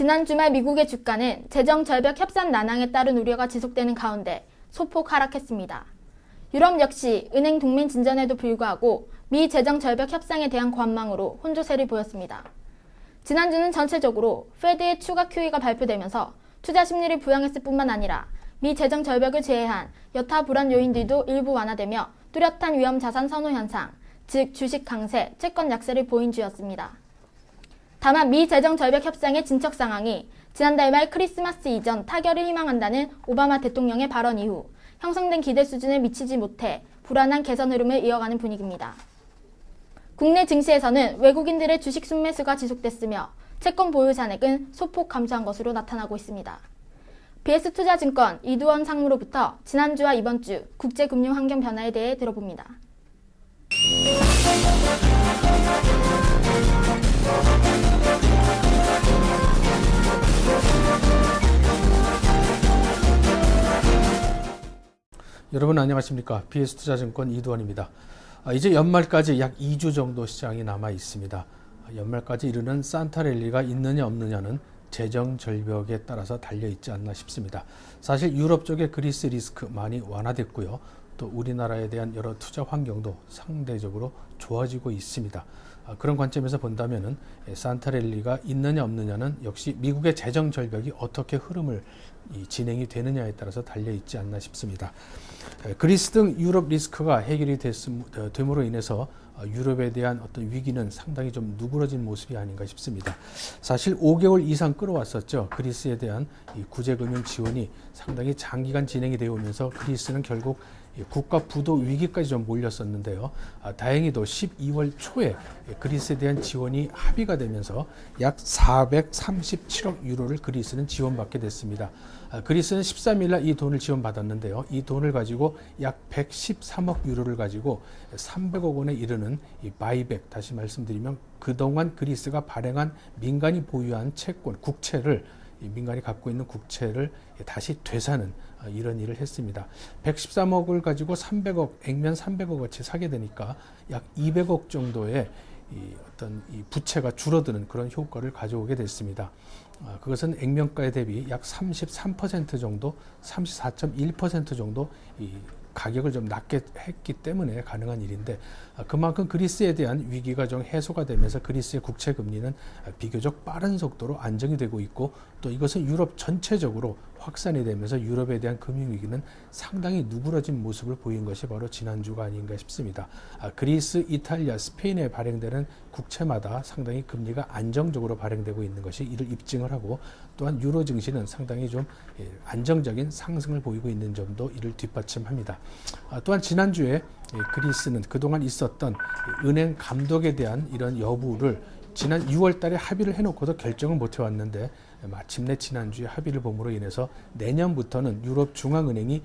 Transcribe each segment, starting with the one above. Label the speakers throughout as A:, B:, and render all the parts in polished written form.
A: 지난 주말 미국의 주가는 재정 절벽 협상 난항에 따른 우려가 지속되는 가운데 소폭 하락했습니다. 유럽 역시 은행 동맹 진전에도 불구하고 미 재정 절벽 협상에 대한 관망으로 혼조세를 보였습니다. 지난주는 전체적으로 페드의 추가 QE가 발표되면서 투자 심리를 부양했을 뿐만 아니라 미 재정 절벽을 제외한 여타 불안 요인들도 일부 완화되며 뚜렷한 위험 자산 선호 현상, 즉 주식 강세, 채권 약세를 보인 주였습니다. 다만 미 재정 절벽 협상의 진척 상황이 지난달 말 크리스마스 이전 타결을 희망한다는 오바마 대통령의 발언 이후 형성된 기대 수준에 미치지 못해 불안한 개선 흐름을 이어가는 분위기입니다. 국내 증시에서는 외국인들의 주식 순매수가 지속됐으며 채권 보유 잔액은 소폭 감소한 것으로 나타나고 있습니다. BS투자증권 이두원 상무로부터 지난주와 이번 주 국제금융 환경 변화에 대해 들어봅니다.
B: 여러분 안녕하십니까? BS투자증권 이두원입니다. 이제 연말까지 약 2주 정도 시장이 남아 있습니다. 연말까지 이르는 산타랠리가 있느냐 없느냐는 재정 절벽에 따라서 달려있지 않나 싶습니다. 사실 유럽 쪽의 그리스 리스크 많이 완화됐고요. 또 우리나라에 대한 여러 투자 환경도 상대적으로 좋아지고 있습니다. 그런 관점에서 본다면은 산타랠리가 있느냐 없느냐는 역시 미국의 재정 절벽이 어떻게 흐름을 진행이 되느냐에 따라서 달려있지 않나 싶습니다. 그리스 등 유럽 리스크가 해결이 됨으로 인해서 유럽에 대한 어떤 위기는 상당히 좀 누그러진 모습이 아닌가 싶습니다. 사실 5개월 이상 끌어왔었죠. 그리스에 대한 이 구제금융 지원이 상당히 장기간 진행이 되어 오면서 그리스는 결국 국가 부도 위기까지 좀 몰렸었는데요. 다행히도 12월 초에 그리스에 대한 지원이 합의가 되면서 약 437억 유로를 그리스는 지원받게 됐습니다. 그리스는 13일 날 이 돈을 지원받았는데요. 이 돈을 가지고 약 113억 유로를 가지고 300억 원에 이르는 이 바이백, 다시 말씀드리면 그동안 그리스가 발행한 민간이 보유한 채권, 국채를 민간이 갖고 있는 국채를 다시 되사는 이런 일을 했습니다. 113억을 가지고 300억, 액면 300억 어치 사게 되니까 약 200억 정도의 어떤 부채가 줄어드는 그런 효과를 가져오게 됐습니다. 그것은 액면가에 대비 약 33% 정도, 34.1% 정도 가격을 좀 낮게 했기 때문에 가능한 일인데, 그만큼 그리스에 대한 위기가 좀 해소가 되면서 그리스의 국채 금리는 비교적 빠른 속도로 안정이 되고 있고, 또 이것은 유럽 전체적으로 확산이 되면서 유럽에 대한 금융위기는 상당히 누그러진 모습을 보인 것이 바로 지난주가 아닌가 싶습니다. 그리스, 이탈리아, 스페인에 발행되는 국채마다 상당히 금리가 안정적으로 발행되고 있는 것이 이를 입증을 하고, 또한 유로 증시는 상당히 좀 안정적인 상승을 보이고 있는 점도 이를 뒷받침합니다. 또한 지난주에 그리스는 그동안 있었던 은행 감독에 대한 이런 여부를 지난 6월 달에 합의를 해놓고도 결정을 못 해왔는데, 마침내 지난주에 합의를 봄으로 인해서 내년부터는 유럽 중앙은행이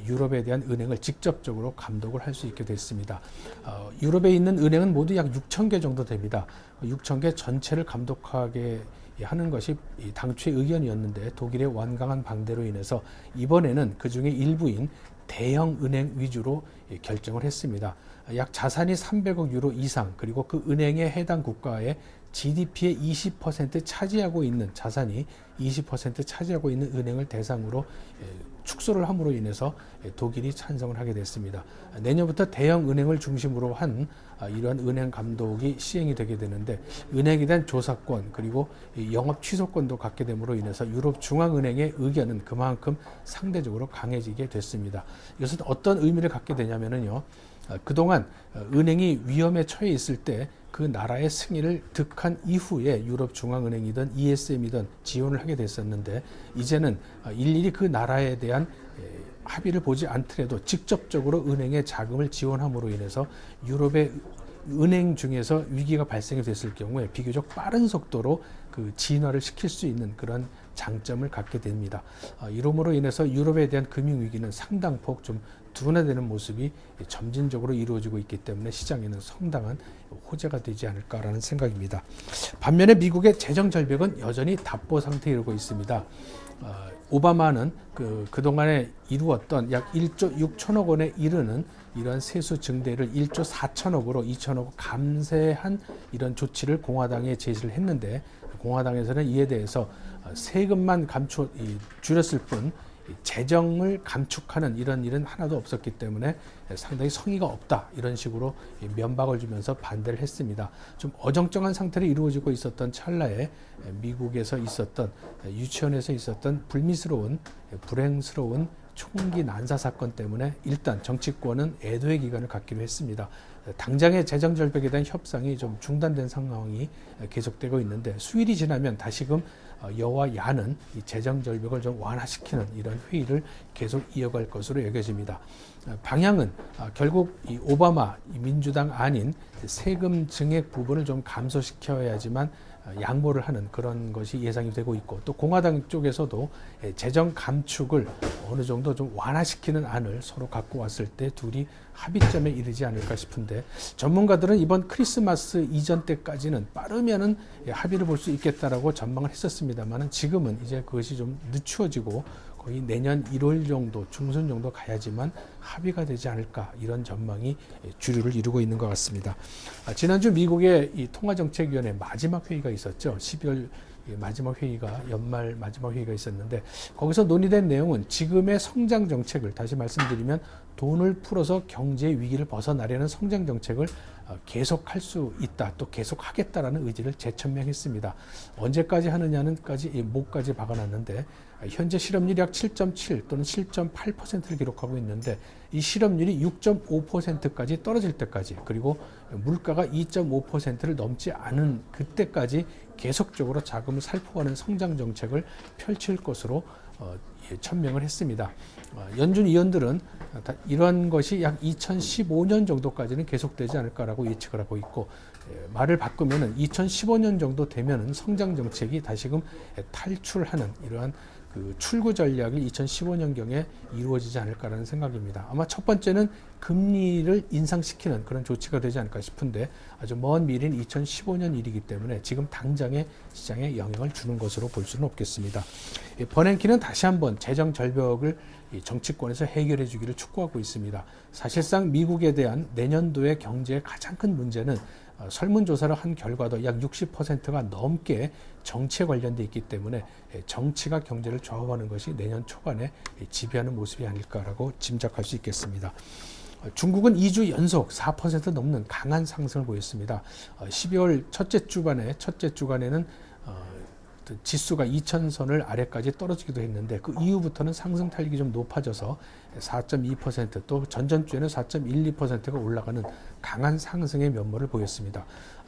B: 유럽에 대한 은행을 직접적으로 감독을 할 수 있게 됐습니다. 유럽에 있는 은행은 모두 약 6천 개 정도 됩니다. 6천 개 전체를 감독하게 하는 것이 당초의 의견이었는데, 독일의 완강한 반대로 인해서 이번에는 그 중에 일부인 대형 은행 위주로 결정을 했습니다. 약 자산이 300억 유로 이상, 그리고 그 은행의 해당 국가의 GDP의 20% 차지하고 있는, 자산이 20% 차지하고 있는 은행을 대상으로 축소를 함으로 인해서 독일이 찬성을 하게 됐습니다. 내년부터 대형 은행을 중심으로 한 이러한 은행 감독이 시행이 되게 되는데, 은행에 대한 조사권 그리고 영업 취소권도 갖게 됨으로 인해서 유럽 중앙은행의 의견은 그만큼 상대적으로 강해지게 됐습니다. 이것은 어떤 의미를 갖게 되냐면요, 그동안 은행이 위험에 처해 있을 때 그 나라의 승인을 득한 이후에 유럽 중앙은행이든 ESM이든 지원을 하게 됐었는데, 이제는 일일이 그 나라에 대한 합의를 보지 않더라도 직접적으로 은행에 자금을 지원함으로 인해서 유럽의 은행 중에서 위기가 발생이 됐을 경우에 비교적 빠른 속도로 그 진화를 시킬 수 있는 그런 장점을 갖게 됩니다. 이러므로 인해서 유럽에 대한 금융위기는 상당폭 좀 둔화되는 모습이 점진적으로 이루어지고 있기 때문에 시장에는 상당한 호재가 되지 않을까라는 생각입니다. 반면에 미국의 재정 절벽은 여전히 답보 상태에 이르고 있습니다. 오바마는 그동안에 이루었던 약 1조 6천억 원에 이르는 이러한 세수 증대를 1조 4천억으로 2천억 감세한 이런 조치를 공화당에 제시를 했는데, 공화당에서는 이에 대해서 세금만 줄였을 뿐 재정을 감축하는 이런 일은 하나도 없었기 때문에 상당히 성의가 없다, 이런 식으로 면박을 주면서 반대를 했습니다. 좀 어정쩡한 상태로 이루어지고 있었던 찰나에 미국에서 있었던, 유치원에서 있었던 불행스러운 총기 난사 사건 때문에 일단 정치권은 애도의 기간을 갖기로 했습니다. 당장의 재정 절벽에 대한 협상이 좀 중단된 상황이 계속되고 있는데, 수일이 지나면 다시금 여와 야는 이 재정 절벽을 좀 완화시키는 이런 회의를 계속 이어갈 것으로 여겨집니다. 방향은 결국 이 오바마 민주당 아닌 세금 증액 부분을 좀 감소시켜야지만 양보를 하는 그런 것이 예상이 되고 있고, 또 공화당 쪽에서도 재정 감축을 어느 정도 좀 완화시키는 안을 서로 갖고 왔을 때 둘이 합의점에 이르지 않을까 싶은데, 전문가들은 이번 크리스마스 이전 때까지는 빠르면은 합의를 볼 수 있겠다라고 전망을 했었습니다만은, 지금은 이제 그것이 좀 늦추어지고 거의 내년 1월 정도, 중순 정도 가야지만 합의가 되지 않을까, 이런 전망이 주류를 이루고 있는 것 같습니다. 지난주 미국의 이 통화정책위원회 마지막 회의가 있었죠. 12월 마지막 회의가, 연말 마지막 회의가 있었는데, 거기서 논의된 내용은 지금의 성장 정책을, 다시 말씀드리면 돈을 풀어서 경제 위기를 벗어나려는 성장 정책을 계속할 수 있다, 또 계속하겠다라는 의지를 재천명했습니다. 언제까지 하느냐는까지 목까지 박아놨는데, 현재 실업률이 약 7.7 또는 7.8%를 기록하고 있는데, 이 실업률이 6.5%까지 떨어질 때까지, 그리고 물가가 2.5%를 넘지 않은 그때까지 계속적으로 자금을 살포하는 성장 정책을 펼칠 것으로 천명을 했습니다. 연준 위원들은 이러한 것이 약 2015년 정도까지는 계속되지 않을까라고 예측을 하고 있고, 말을 바꾸면은 2015년 정도 되면은 성장 정책이 다시금 탈출하는 이러한 그 출구 전략이 2015년경에 이루어지지 않을까라는 생각입니다. 아마 첫 번째는 금리를 인상시키는 그런 조치가 되지 않을까 싶은데, 아주 먼 미래인 2015년 일이기 때문에 지금 당장의 시장에 영향을 주는 것으로 볼 수는 없겠습니다. 버냉키는 다시 한번 재정 절벽을 정치권에서 해결해 주기를 촉구하고 있습니다. 사실상 미국에 대한 내년도의 경제의 가장 큰 문제는 설문조사를 한 결과도 약 60%가 넘게 정치에 관련돼 있기 때문에 정치가 경제를 좌우하는 것이 내년 초반에 지배하는 모습이 아닐까라고 짐작할 수 있겠습니다. 중국은 2주 연속 4% 넘는 강한 상승을 보였습니다. 12월 첫째 주간에는 지수가 2000선을 아래까지 떨어지기도 했는데, 그 이후부터는 상승 탄력이 좀 높아져서 4.2%, 또 전전주에는 4.12%가 올라가는 강한 상승의 면모를 보였습니다.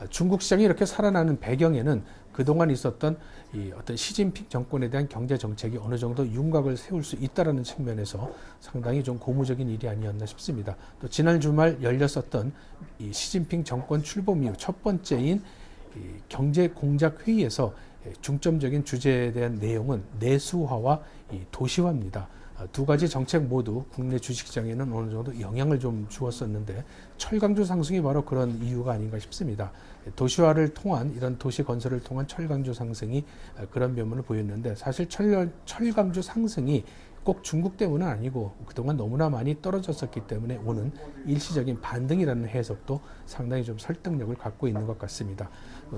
B: 중국 시장이 이렇게 살아나는 배경에는 그동안 있었던 이 어떤 시진핑 정권에 대한 경제 정책이 어느 정도 윤곽을 세울 수 있다라는 측면에서 상당히 좀 고무적인 일이 아니었나 싶습니다. 또 지난 주말 열렸었던 이 시진핑 정권 출범 이후 첫 번째인 이 경제 공작 회의에서 중점적인 주제에 대한 내용은 내수화와 이 도시화입니다. 두 가지 정책 모두 국내 주식시장에는 어느 정도 영향을 좀 주었었는데, 철강주 상승이 바로 그런 이유가 아닌가 싶습니다. 도시화를 통한, 이런 도시 건설을 통한 철강주 상승이 그런 면모를 보였는데, 사실 철강주 상승이 꼭 중국 때문은 아니고 그동안 너무나 많이 떨어졌었기 때문에 오는 일시적인 반등이라는 해석도 상당히 좀 설득력을 갖고 있는 것 같습니다.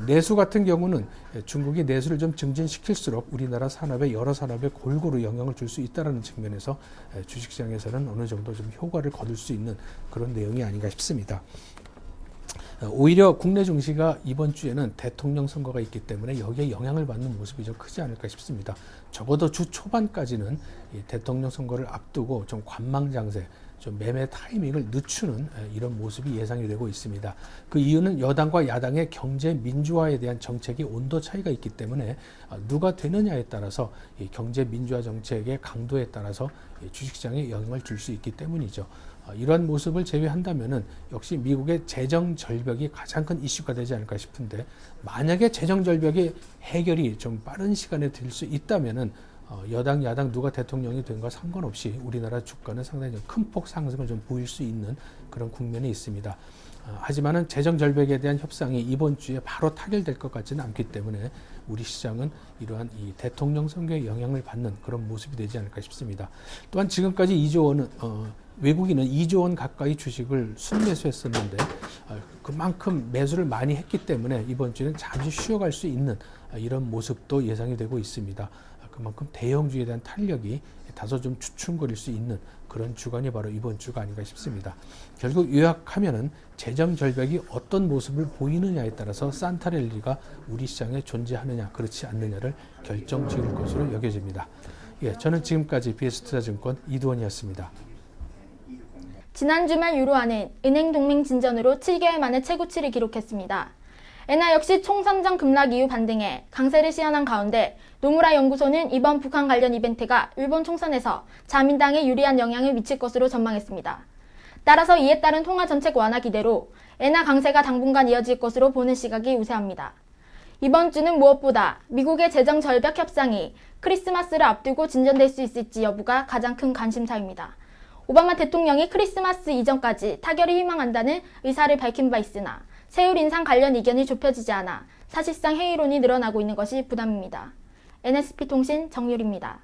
B: 내수 같은 경우는 중국이 내수를 좀 증진시킬수록 우리나라 산업의 여러 산업에 골고루 영향을 줄 수 있다는 측면에서 주식시장에서는 어느 정도 좀 효과를 거둘 수 있는 그런 내용이 아닌가 싶습니다. 오히려 국내 증시가 이번 주에는 대통령 선거가 있기 때문에 여기에 영향을 받는 모습이 좀 크지 않을까 싶습니다. 적어도 주 초반까지는 이 대통령 선거를 앞두고 좀 관망장세, 좀 매매 타이밍을 늦추는 이런 모습이 예상이 되고 있습니다. 그 이유는 여당과 야당의 경제 민주화에 대한 정책이 온도 차이가 있기 때문에 누가 되느냐에 따라서 이 경제 민주화 정책의 강도에 따라서 주식시장에 영향을 줄 수 있기 때문이죠. 이러한 모습을 제외한다면은 역시 미국의 재정 절벽이 가장 큰 이슈가 되지 않을까 싶은데, 만약에 재정 절벽의 해결이 좀 빠른 시간에 될 수 있다면은 여당, 야당 누가 대통령이 된과 상관없이 우리나라 주가는 상당히 큰 폭 상승을 좀 보일 수 있는 그런 국면이 있습니다. 하지만은 재정 절벽에 대한 협상이 이번 주에 바로 타결될 것 같지는 않기 때문에 우리 시장은 이러한 이 대통령 선거에 영향을 받는 그런 모습이 되지 않을까 싶습니다. 또한 지금까지 2조 원은 외국인은 2조 원 가까이 주식을 순매수했었는데 그만큼 매수를 많이 했기 때문에 이번 주는 잠시 쉬어갈 수 있는 이런 모습도 예상이 되고 있습니다. 그만큼 대형주에 대한 탄력이 다소 좀 주춤거릴 수 있는 그런 주간이 바로 이번 주가 아닌가 싶습니다. 결국 요약하면은 재정 절벽이 어떤 모습을 보이느냐에 따라서 산타랠리가 우리 시장에 존재하느냐 그렇지 않느냐를 결정지을 것으로 여겨집니다. 예, 저는 지금까지 BS투자증권 이두원이었습니다.
A: 지난 주말 유로화는 은행 동맹 진전으로 7개월 만에 최고치를 기록했습니다. 엔화 역시 총선정 급락 이후 반등해 강세를 시현한 가운데 노무라 연구소는 이번 북한 관련 이벤트가 일본 총선에서 자민당에 유리한 영향을 미칠 것으로 전망했습니다. 따라서 이에 따른 통화 정책 완화 기대로 엔화 강세가 당분간 이어질 것으로 보는 시각이 우세합니다. 이번 주는 무엇보다 미국의 재정 절벽 협상이 크리스마스를 앞두고 진전될 수 있을지 여부가 가장 큰 관심사입니다. 오바마 대통령이 크리스마스 이전까지 타결을 희망한다는 의사를 밝힌 바 있으나 세율 인상 관련 의견이 좁혀지지 않아 사실상 회의론이 늘어나고 있는 것이 부담입니다. NSP통신 정유리입니다.